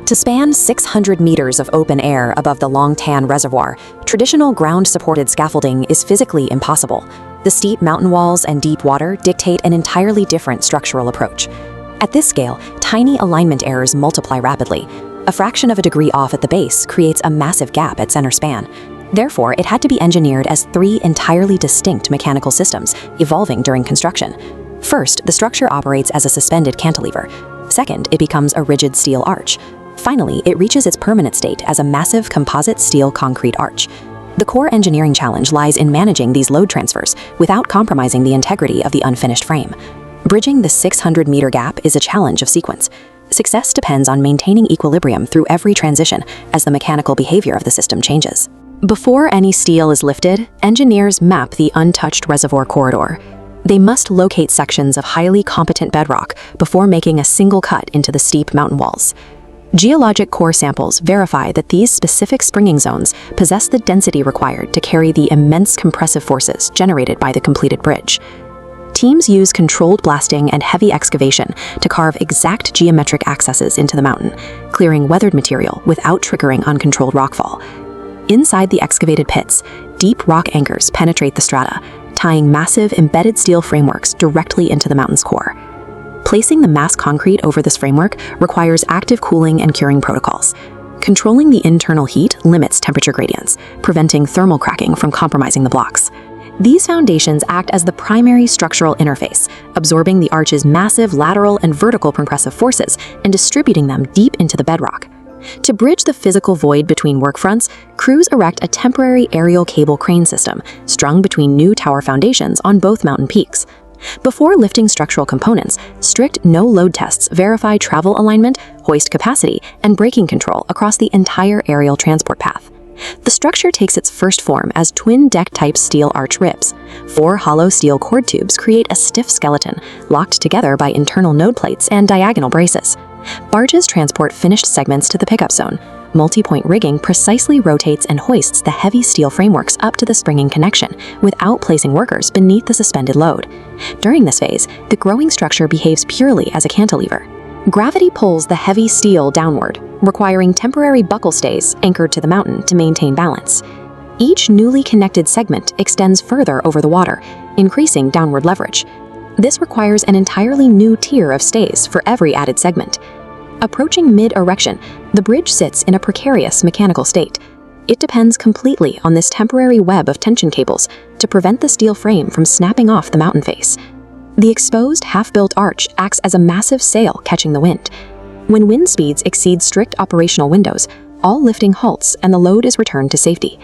To span 600 meters of open air above the Longtan Reservoir, traditional ground-supported scaffolding is physically impossible. The steep mountain walls and deep water dictate an entirely different structural approach. At this scale, tiny alignment errors multiply rapidly. A fraction of a degree off at the base creates a massive gap at center span. Therefore, it had to be engineered as three entirely distinct mechanical systems, evolving during construction. First, the structure operates as a suspended cantilever. Second, it becomes a rigid steel arch. Finally, it reaches its permanent state as a massive composite steel concrete arch. The core engineering challenge lies in managing these load transfers without compromising the integrity of the unfinished frame. Bridging the 600-meter gap is a challenge of sequence. Success depends on maintaining equilibrium through every transition as the mechanical behavior of the system changes. Before any steel is lifted, engineers map the untouched reservoir corridor. They must locate sections of highly competent bedrock before making a single cut into the steep mountain walls. Geologic core samples verify that these specific springing zones possess the density required to carry the immense compressive forces generated by the completed bridge. Teams use controlled blasting and heavy excavation to carve exact geometric accesses into the mountain, clearing weathered material without triggering uncontrolled rockfall. Inside the excavated pits, deep rock anchors penetrate the strata, tying massive embedded steel frameworks directly into the mountain's core. Placing the mass concrete over this framework requires active cooling and curing protocols. Controlling the internal heat limits temperature gradients, preventing thermal cracking from compromising the blocks. These foundations act as the primary structural interface, absorbing the arch's massive lateral and vertical compressive forces and distributing them deep into the bedrock. To bridge the physical void between work fronts, crews erect a temporary aerial cable crane system strung between new tower foundations on both mountain peaks. Before lifting structural components, strict no-load tests verify travel alignment, hoist capacity, and braking control across the entire aerial transport path. The structure takes its first form as twin-deck-type steel arch ribs. 4 hollow steel cord tubes create a stiff skeleton, locked together by internal node plates and diagonal braces. Barges transport finished segments to the pickup zone. Multi-point rigging precisely rotates and hoists the heavy steel frameworks up to the springing connection without placing workers beneath the suspended load. During this phase, the growing structure behaves purely as a cantilever. Gravity pulls the heavy steel downward, requiring temporary buckle stays anchored to the mountain to maintain balance. Each newly connected segment extends further over the water, increasing downward leverage. This requires an entirely new tier of stays for every added segment. Approaching mid-erection, the bridge sits in a precarious mechanical state. It depends completely on this temporary web of tension cables to prevent the steel frame from snapping off the mountain face. The exposed half-built arch acts as a massive sail catching the wind. When wind speeds exceed strict operational windows, all lifting halts and the load is returned to safety.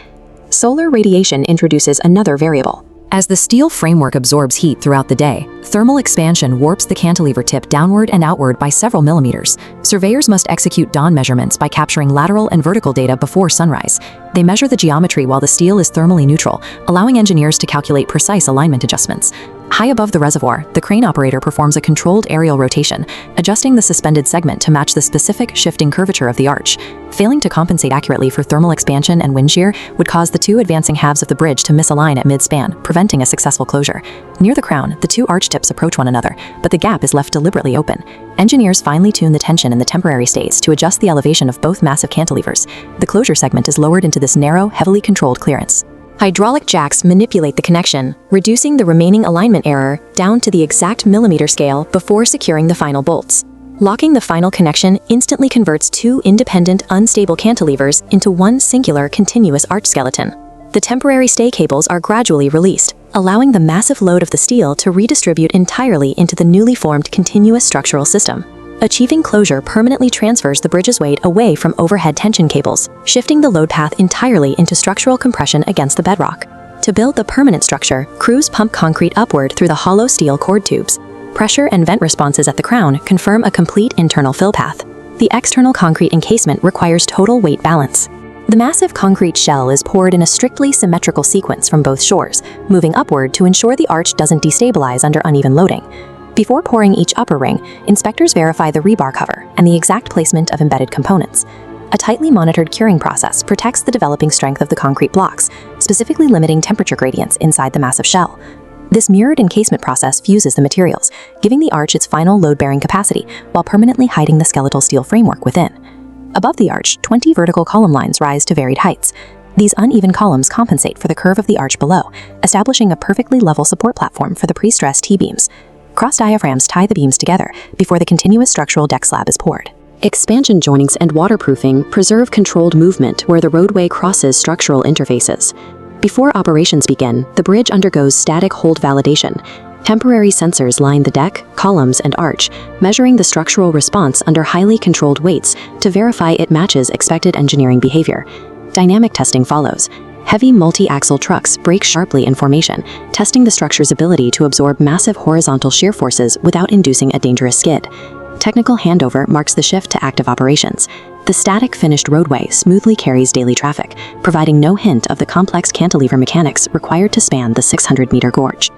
Solar radiation introduces another variable. As the steel framework absorbs heat throughout the day, thermal expansion warps the cantilever tip downward and outward by several millimeters. Surveyors must execute dawn measurements by capturing lateral and vertical data before sunrise. They measure the geometry while the steel is thermally neutral, allowing engineers to calculate precise alignment adjustments. High above the reservoir, the crane operator performs a controlled aerial rotation, adjusting the suspended segment to match the specific shifting curvature of the arch. Failing to compensate accurately for thermal expansion and wind shear would cause the two advancing halves of the bridge to misalign at mid-span, preventing a successful closure. Near the crown, the two arch tips approach one another, but the gap is left deliberately open. Engineers finely tune the tension in the temporary stays to adjust the elevation of both massive cantilevers. The closure segment is lowered into this narrow, heavily controlled clearance. Hydraulic jacks manipulate the connection, reducing the remaining alignment error down to the exact millimeter scale before securing the final bolts. Locking the final connection instantly converts two independent, unstable cantilevers into one singular, continuous arch skeleton. The temporary stay cables are gradually released, allowing the massive load of the steel to redistribute entirely into the newly formed continuous structural system. Achieving closure permanently transfers the bridge's weight away from overhead tension cables, shifting the load path entirely into structural compression against the bedrock. To build the permanent structure, crews pump concrete upward through the hollow steel cord tubes. Pressure and vent responses at the crown confirm a complete internal fill path. The external concrete encasement requires total weight balance. The massive concrete shell is poured in a strictly symmetrical sequence from both shores, moving upward to ensure the arch doesn't destabilize under uneven loading. Before pouring each upper ring, inspectors verify the rebar cover and the exact placement of embedded components. A tightly monitored curing process protects the developing strength of the concrete blocks, specifically limiting temperature gradients inside the massive shell. This mirrored encasement process fuses the materials, giving the arch its final load-bearing capacity while permanently hiding the skeletal steel framework within. Above the arch, 20 vertical column lines rise to varied heights. These uneven columns compensate for the curve of the arch below, establishing a perfectly level support platform for the pre-stressed T-beams. Cross diaphragms tie the beams together before the continuous structural deck slab is poured. Expansion joints and waterproofing preserve controlled movement where the roadway crosses structural interfaces. Before operations begin, the bridge undergoes static hold validation. Temporary sensors line the deck, columns, and arch, measuring the structural response under highly controlled weights to verify it matches expected engineering behavior. Dynamic testing follows. Heavy multi-axle trucks brake sharply in formation, testing the structure's ability to absorb massive horizontal shear forces without inducing a dangerous skid. Technical handover marks the shift to active operations. The static finished roadway smoothly carries daily traffic, providing no hint of the complex cantilever mechanics required to span the 600-meter gorge.